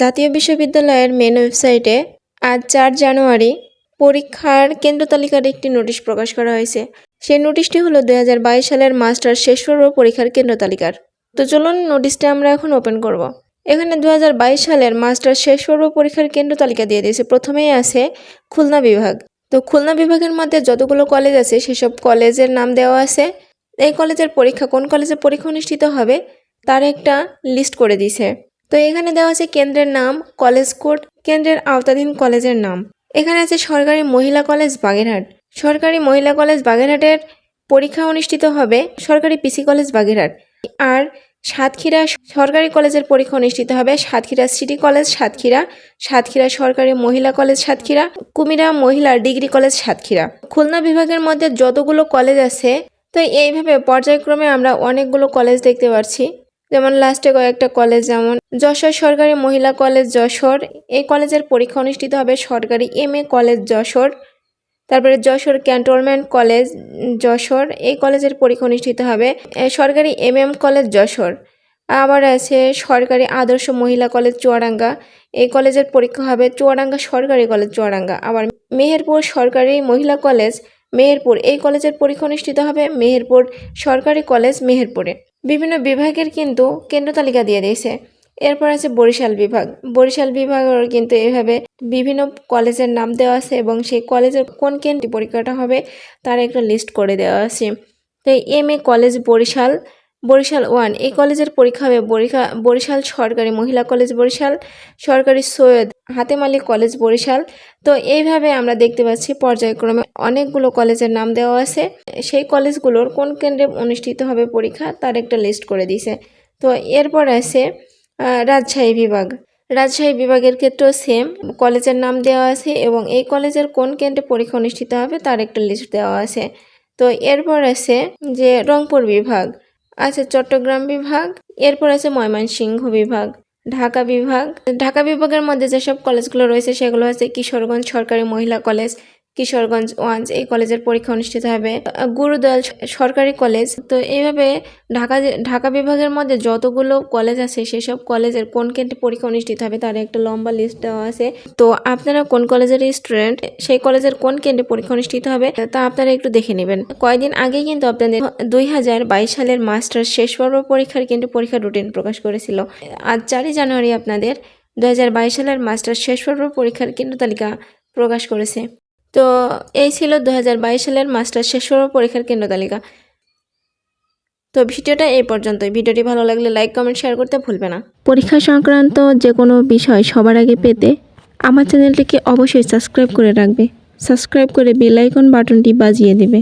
জাতীয় বিশ্ববিদ্যালয়ের মেন ওয়েবসাইটে আজ 4 জানুয়ারি পরীক্ষার কেন্দ্র তালিকার একটি নোটিশ প্রকাশ করা হয়েছে। সেই নোটিশটি হলো 2022 সালের মাস্টার্স শেষ পর্ব পরীক্ষার কেন্দ্র তালিকার। তো চলুন নোটিশটা আমরা এখন ওপেন করব। এখানে 2022 সালের মাস্টার্স শেষ পর্ব পরীক্ষার কেন্দ্র তালিকা দিয়ে দিয়েছে। প্রথমেই আছে খুলনা বিভাগ। তো খুলনা বিভাগের মধ্যে যতগুলো কলেজ আছে সেসব কলেজের নাম দেওয়া আছে। এই কলেজের পরীক্ষা কোন কলেজে পরীক্ষা অনুষ্ঠিত হবে তার একটা লিস্ট করে দিয়েছে। তো এখানে দেওয়া আছে কেন্দ্রের নাম, কলেজ কোড, কেন্দ্রের আওতাধীন কলেজের নাম। এখানে আছে সরকারি মহিলা কলেজ বাগেরহাট। সরকারি মহিলা কলেজ বাগেরহাটের পরীক্ষা অনুষ্ঠিত হবে সরকারি পিসি কলেজ বাগেরহাট। আর সাতক্ষীরা সরকারি কলেজের পরীক্ষা অনুষ্ঠিত হবে সাতক্ষীরা সিটি কলেজ সাতক্ষীরা, সাতক্ষীরা সরকারি মহিলা কলেজ সাতক্ষীরা, কুমিরা মহিলা ডিগ্রি কলেজ সাতক্ষীরা। খুলনা বিভাগের মধ্যে যতগুলো কলেজ আছে তো এইভাবে পর্যায়ক্রমে আমরা অনেকগুলো কলেজ দেখতে পাচ্ছি। যেমন লাস্টে কয়েকটা কলেজ, যেমন যশোর সরকারি মহিলা কলেজ যশোর, এই কলেজের পরীক্ষা অনুষ্ঠিত হবে সরকারি MA কলেজ যশোর। তারপরে যশোর ক্যান্টনমেন্ট কলেজ যশোর, এই কলেজের পরীক্ষা অনুষ্ঠিত হবে সরকারি MM কলেজ যশোর। আবার আছে সরকারি আদর্শ মহিলা কলেজ চুয়াডাঙ্গা, এই কলেজের পরীক্ষা হবে চুয়াডাঙ্গা সরকারি কলেজ চুয়াডাঙ্গা। আবার মেহেরপুর সরকারি মহিলা কলেজ মেহেরপুর, এই কলেজের পরীক্ষা অনুষ্ঠিত হবে মেহেরপুর সরকারি কলেজ মেহেরপুরে। বিভিন্ন বিভাগের কিন্তু কেন্দ্র তালিকা দিয়ে দিয়েছে। এরপর আছে বরিশাল বিভাগ। বরিশাল বিভাগের কিন্তু এইভাবে বিভিন্ন কলেজের নাম দেওয়া আছে এবং সেই কলেজের কোন কেন্দ্রে পরীক্ষাটা হবে তার একটা লিস্ট করে দেওয়া আছে। তো MA কলেজ বরিশাল, বরিশাল 1, এই কলেজের পরীক্ষা হবে বরিশাল সরকারি মহিলা কলেজ বরিশাল, সরকারি সৈয়দ হাতেম আলী কলেজ বরিশাল। তো এইভাবে আমরা দেখতে পাচ্ছি পর্যায়ক্রমে অনেকগুলো কলেজের নাম দেওয়া আছে। সেই কলেজগুলোর কোন কেন্দ্রে অনুষ্ঠিত হবে পরীক্ষা তার একটা লিস্ট করে দিয়েছে। তো এরপর আছে রাজশাহী বিভাগ। রাজশাহী বিভাগের ক্ষেত্রেও সেম কলেজের নাম দেওয়া আছে এবং এই কলেজের কোন কেন্দ্রে পরীক্ষা অনুষ্ঠিত হবে তার একটা লিস্ট দেওয়া আছে। তো এরপর আছে যে রংপুর বিভাগ, আছে চট্টগ্রাম বিভাগ, এরপর আছে ময়মনসিংহ বিভাগ, ঢাকা বিভাগ। ঢাকা বিভাগের মধ্যে যেসব কলেজগুলো রয়েছে সেগুলো আছে কিশোরগঞ্জ সরকারি মহিলা কলেজ, কিশোরগঞ্জ 1, এই কলেজের পরীক্ষা অনুষ্ঠিত হবে গুরুদয়াল সরকারি কলেজ। তো এইভাবে ঢাকা বিভাগের মধ্যে যতগুলো কলেজ আছে সেসব কলেজের কোন কেন্দ্রে পরীক্ষা অনুষ্ঠিত হবে তার একটা লম্বা লিস্ট দেওয়া আছে। তো আপনারা কোন কলেজের স্টুডেন্ট, সেই কলেজের কোন কেন্দ্রে পরীক্ষা অনুষ্ঠিত হবে তা আপনারা একটু দেখে নেবেন। কয়েকদিন আগে কিন্তু আপনাদের 2022 সালের মাস্টার্স শেষ পর্ব পরীক্ষার কেন্দ্রে পরীক্ষার রুটিন প্রকাশ করেছিল। আজ 4 জানুয়ারি আপনাদের 2022 সালের মাস্টার্স শেষ পর্ব পরীক্ষার কেন্দ্র তালিকা প্রকাশ করেছে। তো এই ছিল 2022 সালের মাস্টার্স শেষ পর্ব পরীক্ষার কেন্দ্র তালিকা। তো ভিডিওটা এই পর্যন্তই। ভিডিওটি ভালো লাগলে লাইক কমেন্ট শেয়ার করতে ভুলবে না। পরীক্ষা সংক্রান্ত যে কোনো বিষয় সবার আগে পেতে আমার চ্যানেলটিকে অবশ্যই সাবস্ক্রাইব করে রাখবে। সাবস্ক্রাইব করে বেল আইকন বাটনটি বাজিয়ে দেবে।